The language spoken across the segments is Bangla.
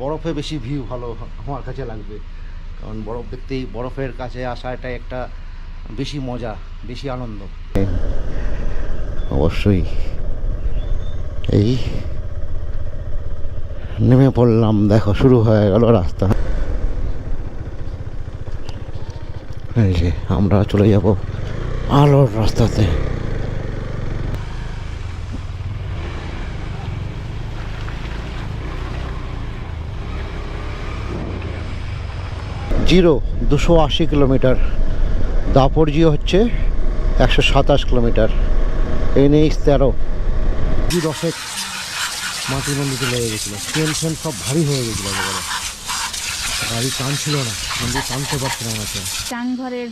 বরফে বেশি ভিউ ভালো আমার কাছে লাগবে, কারণ বরফ দেখতেই, বরফের কাছে আসা এটাই একটা বেশি মজা, বেশি আনন্দ। অবশ্যই এই নেমে পড়লাম, দেখো শুরু হয়ে গেল রাস্তা। এই যে আমরা চলে যাব আলোর রাস্তাতে। জিরো 280 কিলোমিটার, দাপরজি হচ্ছে 127 কিলোমিটার, NH 13। রসেক মাটি মন্দিরে লেগে গেছিলো, ট্রেন ফ্রেন সব ভারী হয়ে গেছিলো, একেবারে গাড়ি টানছিল না, মন্দির টানতে পারছিল না। চাংঘরের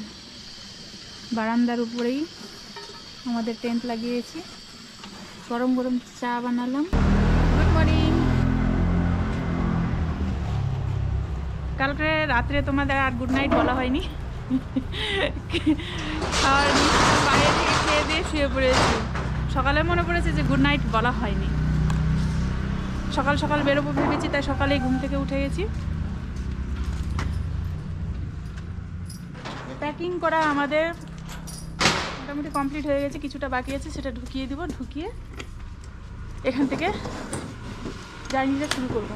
বারান্দার উপরেই আমাদের টেন্ট লাগিয়েছি, গরম গরম চা বানালাম। Good morning. কালকে রাত্রে তোমাদের আর গুড নাইট বলা হয়নি, খাওয়ার বাইরে থেকে খেয়ে দিয়ে শুয়ে পড়েছি। সকালে মনে পড়েছে যে গুড নাইট বলা হয়নি। সকাল সকাল বেরোবো ভেবেছি, তাই সকালেই ঘুম থেকে উঠে গেছি। প্যাকিং করা আমাদের মোটামুটি কমপ্লিট হয়ে গেছে, কিছুটা বাকি আছে, সেটা ঢুকিয়ে দিব। ঢুকিয়ে এখান থেকে জার্নিটা শুরু করব।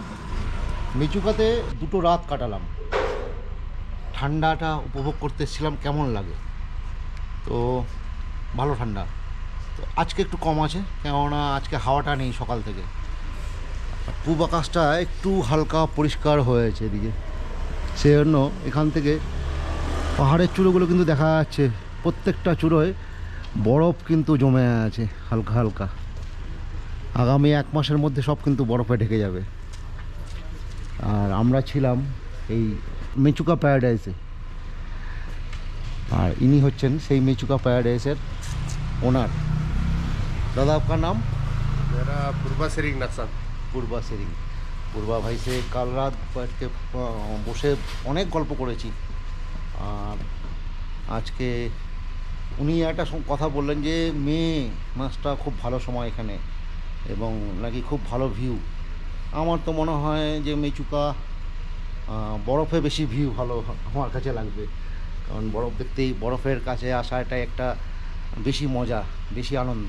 মেচুকাতে 2টো রাত কাটালাম, ঠান্ডাটা উপভোগ করতে এসেছিলাম কেমন লাগে। তো ভালো ঠান্ডা, তো আজকে একটু কম আছে, কেননা আজকে হাওয়াটা নেই সকাল থেকে। পূব আকাশটা একটু হালকা পরিষ্কার হয়েছে এদিকে, সেজন্য এখান থেকে পাহাড়ের চূড়োগুলো কিন্তু দেখা যাচ্ছে, প্রত্যেকটা চূড়োয় বরফ কিন্তু জমে আছে হালকা হালকা। আগামী 1 মাসের মধ্যে সব কিন্তু বরফে ঢেকে যাবে। আর আমরা ছিলাম এই মেচুকা প্যারাডাইসে, আর ইনি হচ্ছেন সেই মেচুকা প্যারাডাইসের ওনার। দাদা আপনার নাম? मेरा पूर्वा सेरिंग नक्सल। পূর্বা সেরিং। পূর্বা ভাই সে কাল রাত বসে অনেক গল্প করেছি, আর আজকে উনি একটা কথা বললেন যে মে মাসটা খুব ভালো সময় এখানে, এবং নাকি খুব ভালো ভিউ। আমার তো মনে হয় যে মেচুকা বরফে বেশি ভিউ ভালো আমার কাছে লাগবে, কারণ বরফ দেখতেই, বরফের কাছে আসা এটাই একটা বেশি মজা, বেশি আনন্দ।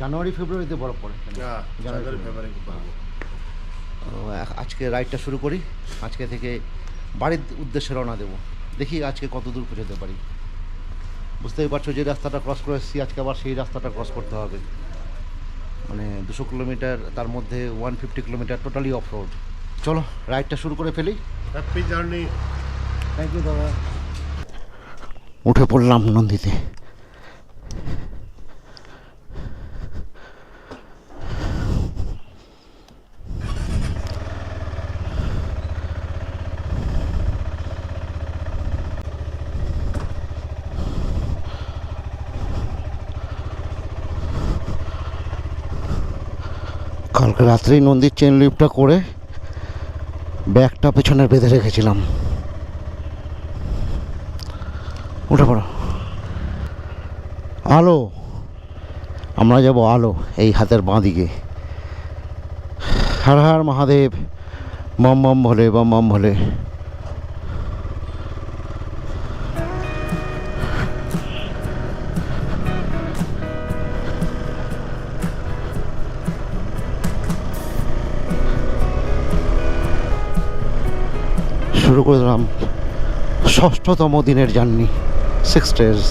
জানুয়ারি ফেব্রুয়ারিতে বরফ পড়ে। জানুয়ারি ফেব্রুয়ারি। আজকে রাইডটা শুরু করি, আজকে থেকে বাড়ির উদ্দেশ্যে রওনা দেবো। দেখি আজকে কত দূর পৌঁছতে পারি। বুঝতেই পারছো যে রাস্তাটা ক্রস করে এসেছি, আজকে আবার সেই রাস্তাটা ক্রস করতে হবে। মানে 200 কিলোমিটার, তার মধ্যে 150 কিলোমিটার টোটালি অফ রোড। চলো রাইডটা শুরু করে ফেলি। Happy journey. থ্যাংক ইউ দাদা। উঠে পড়লাম নন্দীতে। কালকে রাত্রেই নন্দীর চেন লিফটটা করে ব্যাগটা পেছনে বেঁধে রেখেছিলাম। উঠে পড়ো। আলো, আমরা যাব আলো, এই হাতের বাঁ দিকে। হর হর মহাদেব, বম বম ভোলে, বম বম ভোলে। শুরু করে দিলাম 6ষ্ঠতম দিনের জার্নি, 6 days।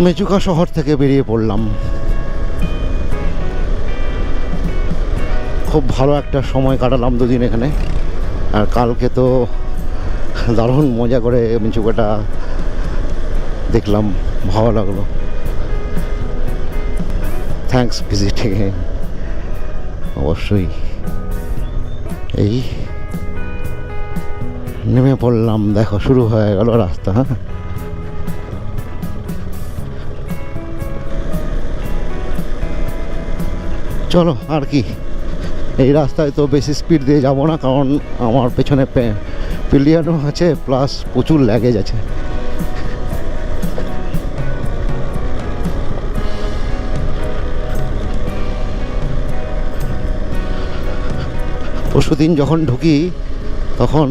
মেচুকা শহর থেকে বেরিয়ে পড়লাম। খুব ভালো একটা সময় কাটালাম 2 দিন এখানে, আর কালকে তো দারুণ মজা করে মেচুকাটা দেখলাম, ভালো লাগলো। Thanks visiting. অবশ্যই এই নেমে পড়লাম, দেখো শুরু হয়ে গেল রাস্তা। চলো আর কি, এই রাস্তায় তো বেশি স্পিড দিয়ে যাব না, কারণ আমার পেছনে পিলিয়ানো আছে প্লাস প্রচুর ল্যাগেজ আছে। পরশুদিন যখন ঢুকি তখন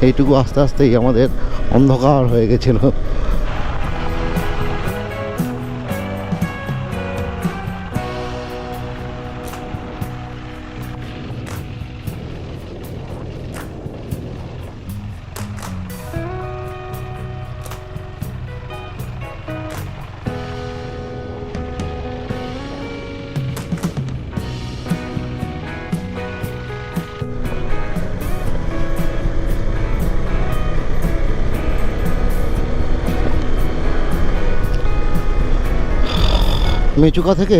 এইটুকু আস্তে আস্তেই আমাদের অন্ধকার হয়ে গেছিল। মেচুকা থেকে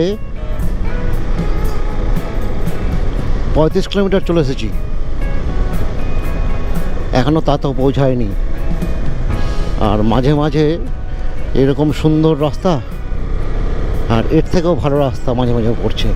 35 কিলোমিটার চলে এসেছি, এখনও তা তো পৌঁছায়নি। আর মাঝে মাঝে এরকম সুন্দর রাস্তা আর এর থেকেও ভালো রাস্তা মাঝে মাঝে পড়ছে।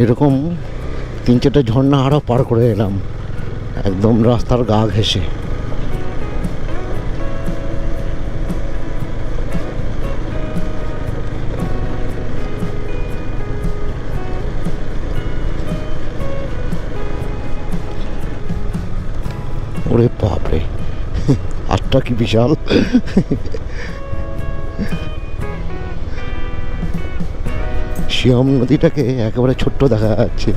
এরকম 3-4টে ঝর্ণা আরও পার করে এলাম একদম রাস্তার গা ঘেঁষে। ওরে বাপরে, হাতটা কি বিশাল! শিয়াম নদীটাকে একেবারে ছোট্ট দেখা যাচ্ছে।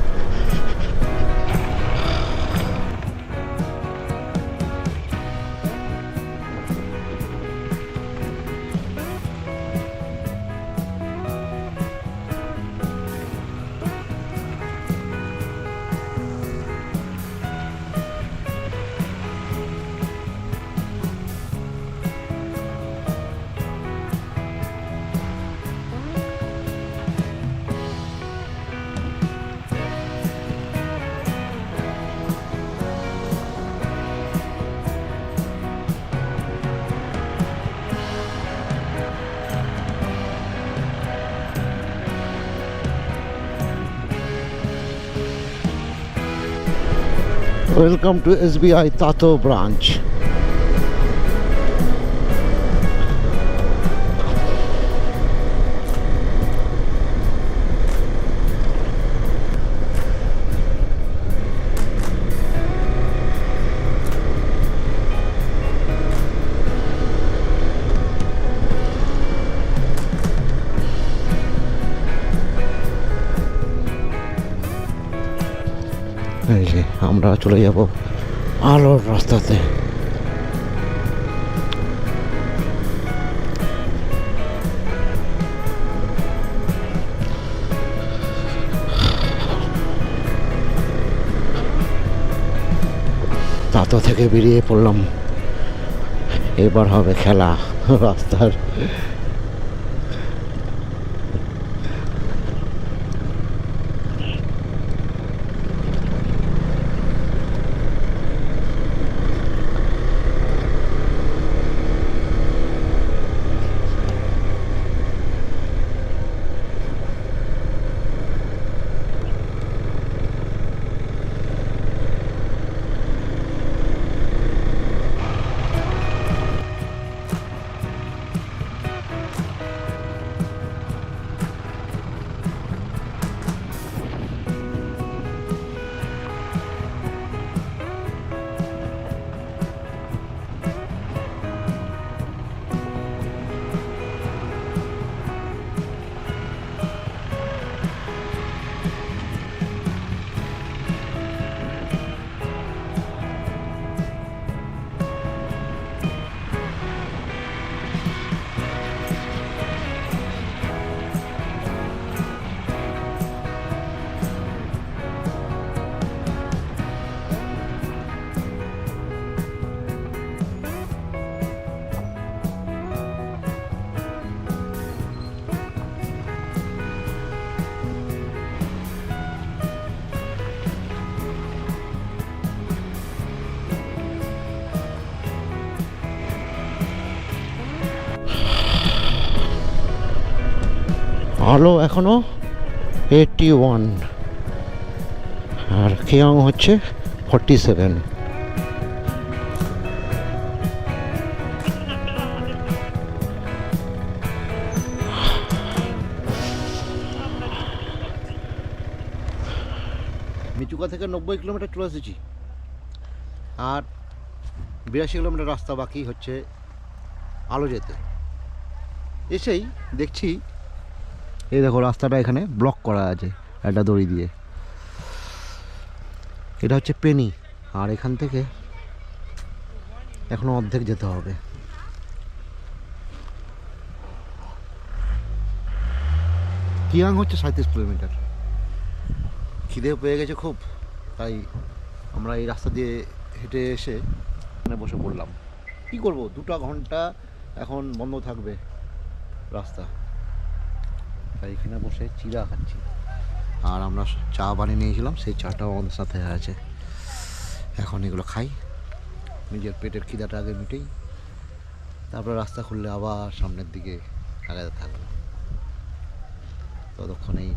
Welcome to SBI Tato branch. এই যে আমরা চলে যাব আলোর রাস্তাতে। তাতো থেকে বেরিয়ে পড়লাম, এবার হবে খেলা রাস্তার। আলো এখনো 81 আর কিয়াং হচ্ছে 47। মিচুকা থেকে 90 কিলোমিটার চলে এসেছি আর 82 কিলোমিটার রাস্তা বাকি হচ্ছে আলো যেতে। এসেই দেখছি এই দেখো রাস্তাটা এখানে ব্লক করা আছে একটা দড়ি দিয়ে। এটা হচ্ছে পেনি আর এখান থেকে এখনো অর্ধেক যেতে হবে। কিয়াং হচ্ছে 37 কিলোমিটার। খিদে পেয়ে গেছে খুব, তাই আমরা এই রাস্তা দিয়ে হেঁটে এসে এখানে বসে পড়লাম। কী করবো, 2 ঘন্টা এখন বন্ধ থাকবে রাস্তা, তাই এখানে বসে চিড়া খাচ্ছি। আর আমরা চা বানিয়ে নিয়েছিলাম, সেই চাটাও আমাদের সাথে আছে। এখন এগুলো খাই, নিজের পেটের খিদাটা আগে মিটেই, তারপরে রাস্তা খুললে আবার সামনের দিকে আগাতে থাকবো। ততক্ষণেই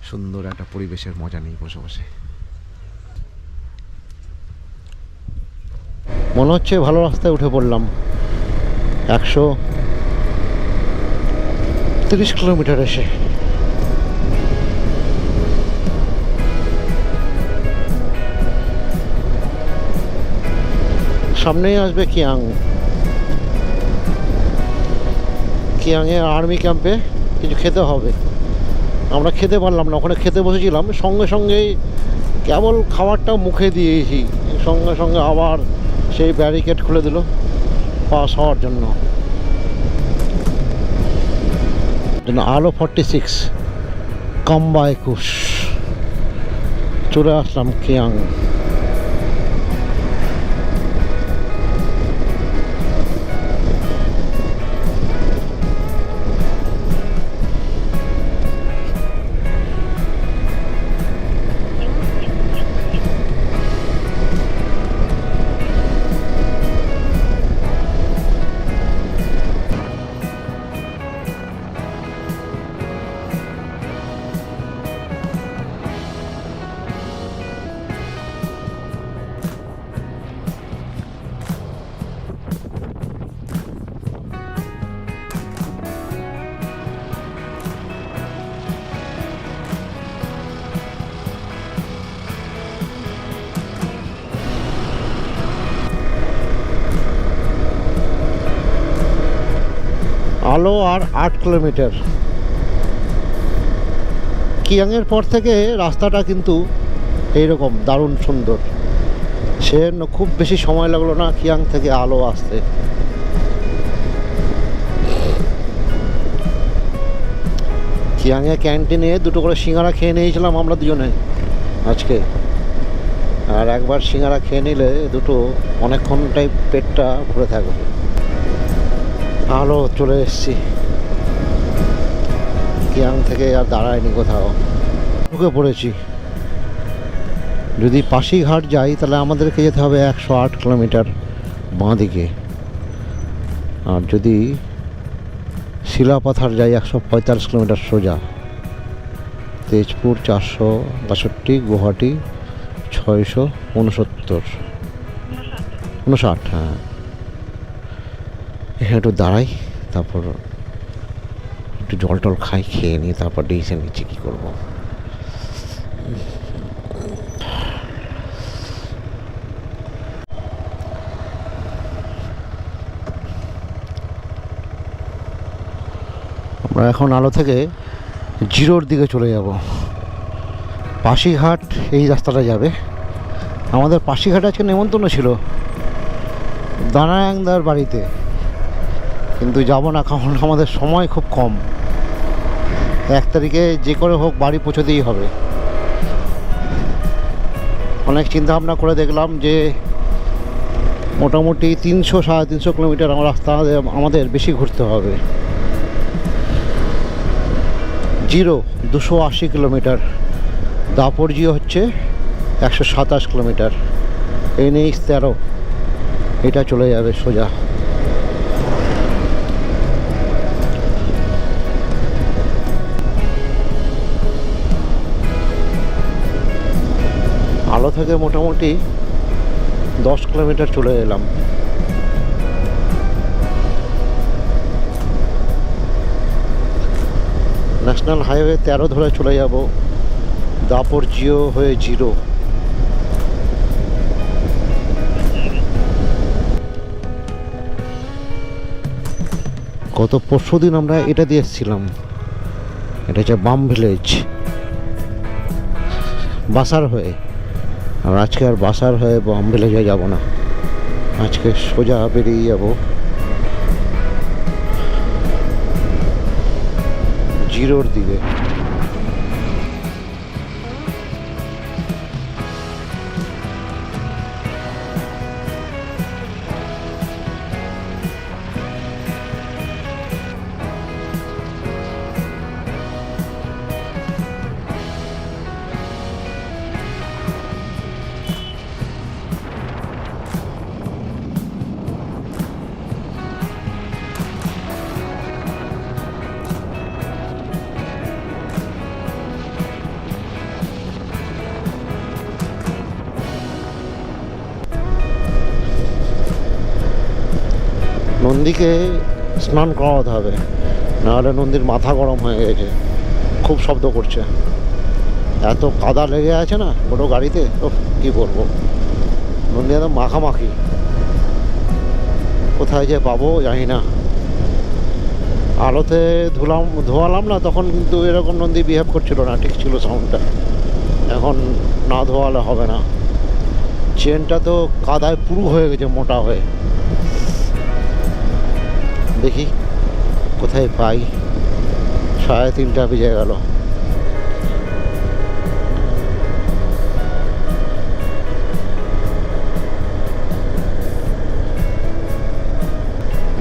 সুন্দর একটা পরিবেশের মজা নেই বসে বসে। মনে হচ্ছে ভালো রাস্তায় উঠে পড়লাম। 130 কিলোমিটার এসে সামনেই আসবে কিয়াং। কিয়াংয়ে আর্মি ক্যাম্পে কিছু খেতে হবে। আমরা খেতে পারলাম না, ওখানে খেতে বসেছিলাম, সঙ্গে সঙ্গেই কেবল খাবারটা মুখে দিয়েছি, সঙ্গে সঙ্গে আবার সেই ব্যারিকেড খুলে দিল পাস হওয়ার জন্য। আলো 46 কাম্বা 21 চলে আসলাম কিয়াং। আলো আর 8 কিলোমিটার। কিয়াংয়ের পর থেকে রাস্তাটা কিন্তু এইরকম দারুণ সুন্দর। সে খুব বেশি সময় লাগলো না কিয়াং থেকে আলো আসতে। কিয়াংয়ে ক্যান্টিনে 2 করে সিঙ্গারা খেয়ে নিয়েছিলাম আমরা দুজনে আজকে। আর একবার সিঙ্গারা খেয়ে নিলে দুটো অনেকক্ষণটাই পেটটা ভরে থাকবে। আলো চলে এসেছি, কিয়াং থেকে আর দাঁড়ায়নি কোথাও, ঢুকে পড়েছি। যদি পাশিঘাট যাই তাহলে আমাদেরকে যেতে হবে 108 কিলোমিটার বাঁ দিকে, আর যদি শিলাপাথার যাই 145 কিলোমিটার সোজা। তেজপুর 462, গুয়াহাটি 659। হ্যাঁ, এখানে একটু দাঁড়াই, তারপর একটু জল টল খাই, খেয়ে নিই, তারপর ডিসিশন নিচ্ছি কী করবো। আমরা এখন আলো থেকে জিরোর দিকে চলে যাব। পাশিঘাট এই রাস্তাটা যাবে। আমাদের পাশিঘাটে আজকে নেমন্তন্ন ছিল দানায়াংদার বাড়িতে, কিন্তু যাব না, কারণ আমাদের সময় খুব কম। 1 তারিখে যে করে হোক বাড়ি পৌঁছতেই হবে। অনেক চিন্তা ভাবনা করে দেখলাম যে মোটামুটি 300-350 কিলোমিটার আমার রাস্তা আমাদের বেশি ঘুরতে হবে। জিরো 280 কিলোমিটার, দাপরজিও হচ্ছে 127 কিলোমিটার, NH 13 এটা চলে যাবে সোজা। আলো থেকে মোটামুটি 10 কিলোমিটার চলে এলাম। ন্যাশনাল হাইওয়ে 13 ধরে চলে যাব দাপর জিও হয়ে জিরো। গত পরশু দিন আমরা এটা দিয়ে এসেছিলাম, এটা হচ্ছে বাম ভিলেজ বাসার হয়ে। আর আজকে আর বাসার হয়ে বাম ভিলেজে যাব না, আজকে সোজা বেরিয়ে যাব জিরোর দিকে। নন্দীকে স্নান করাতে হবে, নাহলে নন্দীর মাথা গরম হয়ে গেছে, খুব শব্দ করছে, এত কাদা লেগে আছে না বড় গাড়িতে। ও কী বলবো, নন্দী একদম মাখামাখি, কোথায় যে পাবো জানি না। আলোতে ধোয়ালাম না তখন কিন্তু এরকম নন্দী বিহেভ করছিল না, ঠিক ছিল সাউন্ডটা। এখন না ধোয়ালে হবে না, চেনটা তো কাদায় পুরো হয়ে গেছে মোটা হয়ে। দেখি কোথায় পাই, 3:30 বেজে গেল।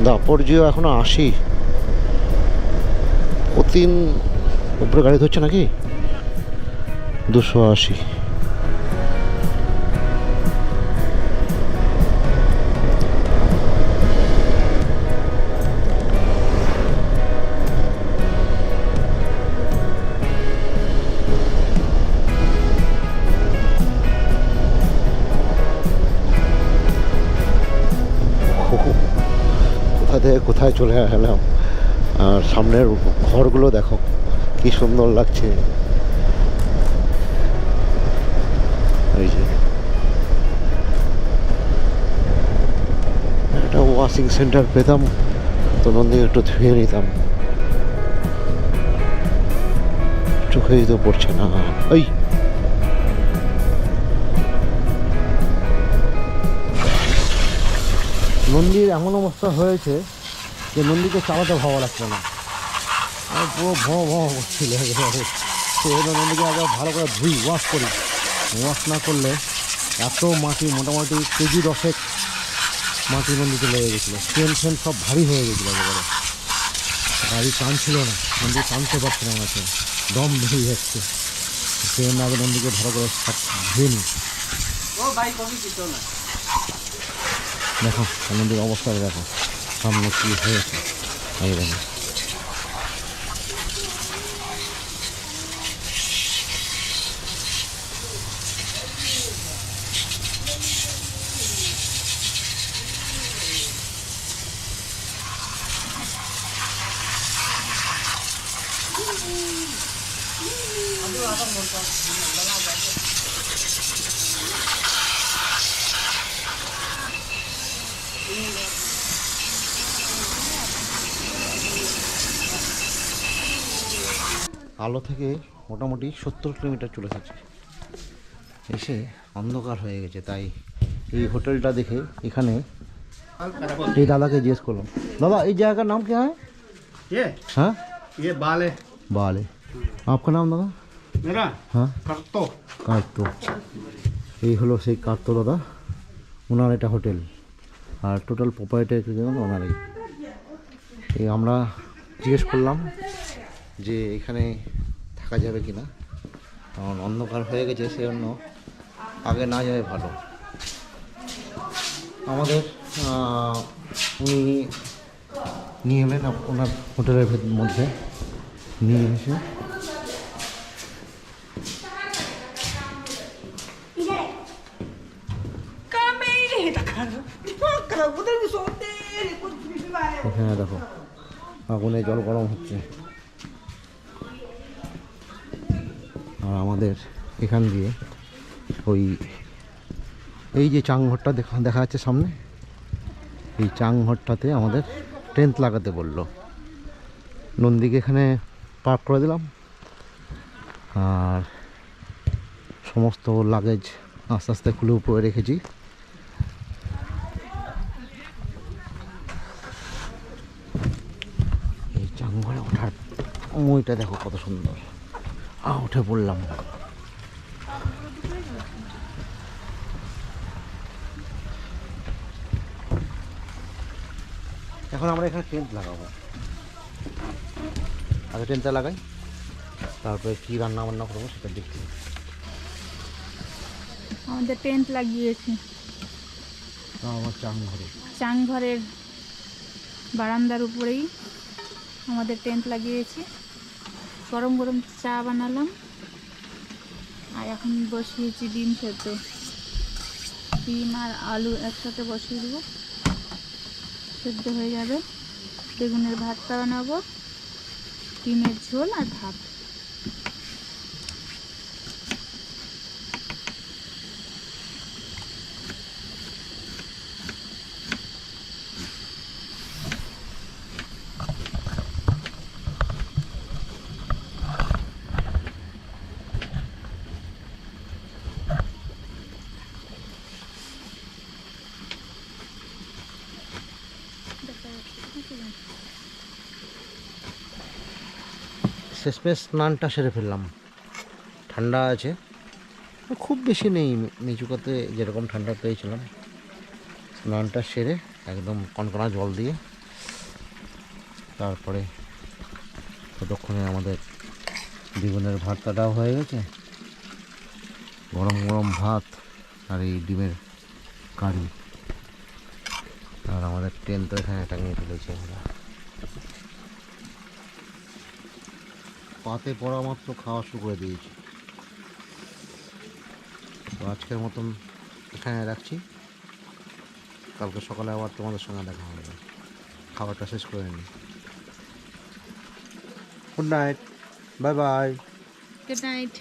দাপর জিও এখনো 80, প্রতিদিন উপরে গাড়ি ধরছে নাকি 280। কোথায় চলে এলাম। আর সামনের ঘরগুলো দেখো কি সুন্দর লাগছে। এই যে একটা ওয়াশিং সেন্টার পেতাম তো নন্দী একটু ধুয়ে নিতাম, চোখেই তো পড়ছে না। এই নন্দীর এমন অবস্থা হয়েছে যে নন্দীকে চালাতে ভালো লাগছে না, আর পুরো ভঁ করছিল একেবারে। সেগুলো নন্দীকে আগে ভালো করে ধুই, ওয়াশ করি। ওয়াশ না করলে এত মাটি, মোটামুটি কেজি 10 মাটি নন্দীতে লেগে গেছিলো, ফ্যান সব ভারী হয়ে গেছিলো একেবারে। গাড়ি টানছিল না, নন্দী টানতে পারছে না, আছে দম বেরিয়ে যাচ্ছে। সেজন্য আগে নন্দীকে ভালো করে ধুয়ে নিই। দেখো নন্দীর অবস্থা দেখো, সামনে কি হয়েছে। এই দেখো আলো থেকে মোটামুটি 70 কিলোমিটার চলে এসেছে, এসে অন্ধকার হয়ে গেছে। তাই এই হোটেলটা দেখে এখানে এই দাদাকে জিজ্ঞেস করলাম, দাদা এই জায়গার नाम क्या है? ये हाँ ये बाल है। बाल है। आपका नाम दादा? मेरा हाँ करतो। কার্তো। এই হলো সেই কার্তো দাদা, ওনার এটা হোটেল, আর টোটাল প্রপার্টি ওনারই। এই আমরা জিজ্ঞেস করলাম যে এখানে থাকা যাবে কি না, কারণ অন্ধকার হয়ে গেছে, সেজন্য আগে না যাওয়াই ভালো। আমাদের উনি নিয়ে এলেন ওনার হোটেলের মধ্যে, নিয়ে এসে এখানে দেখো আগুনে জল গরম হচ্ছে, আর আমাদের এখান দিয়ে ওই এই যে চাংঘরটা দেখা যাচ্ছে সামনে, এই চাংঘরটাতে আমাদের টেন্ট লাগাতে বললো। নন্দীকে এখানে পার্ক করে দিলাম, আর সমস্ত লাগেজ আস্তে আস্তে খুলে উপরে রেখেছি। এই চাংঘরে ওঠার মইটা দেখো কত সুন্দর, উঠে পড়লাম। এখন আমরা এখানে টেন্ট লাগাবো, আগে টেন্টটা লাগাই, তারপরে কী রান্না বান্না করবো সেটা দেখি। আমাদের টেন্ট লাগিয়েছি আমার চাংঘরে, চাংঘরের বারান্দার উপরেই আমাদের টেন্ট লাগিয়েছি। গরম গরম চা বানালাম, আর এখন বসিয়েছি ডিম সেদ্ধ। ডিম আর আলু একসাথে বসিয়ে দেবো, সেদ্ধ হয়ে যাবে। বেগুনের ভর্তা বানাবো, ডিমের ঝোল আর ভাত। শেষমেশ স্নানটা সেরে ফেললাম, ঠান্ডা আছে, খুব বেশি নেই, নিচুকাতে যেরকম ঠান্ডা পেয়েছিলাম। স্নানটা সেরে একদম কনকনা জল দিয়ে তারপরে ততক্ষণে আমাদের বেগুনের ভর্তাটাও হয়ে গেছে, গরম গরম ভাত আর এই ডিমের কারি, আর আমাদের টেন্ট তো এখানে টাঙিয়ে ফেলেছি আমরা। পাতে পড়া মাত্র খাওয়া শুরু করে দিয়েছি। তো আজকের মতন এখানে রাখছি, কালকে সকালে আবার তোমাদের সঙ্গে দেখা হবে, খাবারটা শেষ করে নিই। Good night, bye bye. Good night.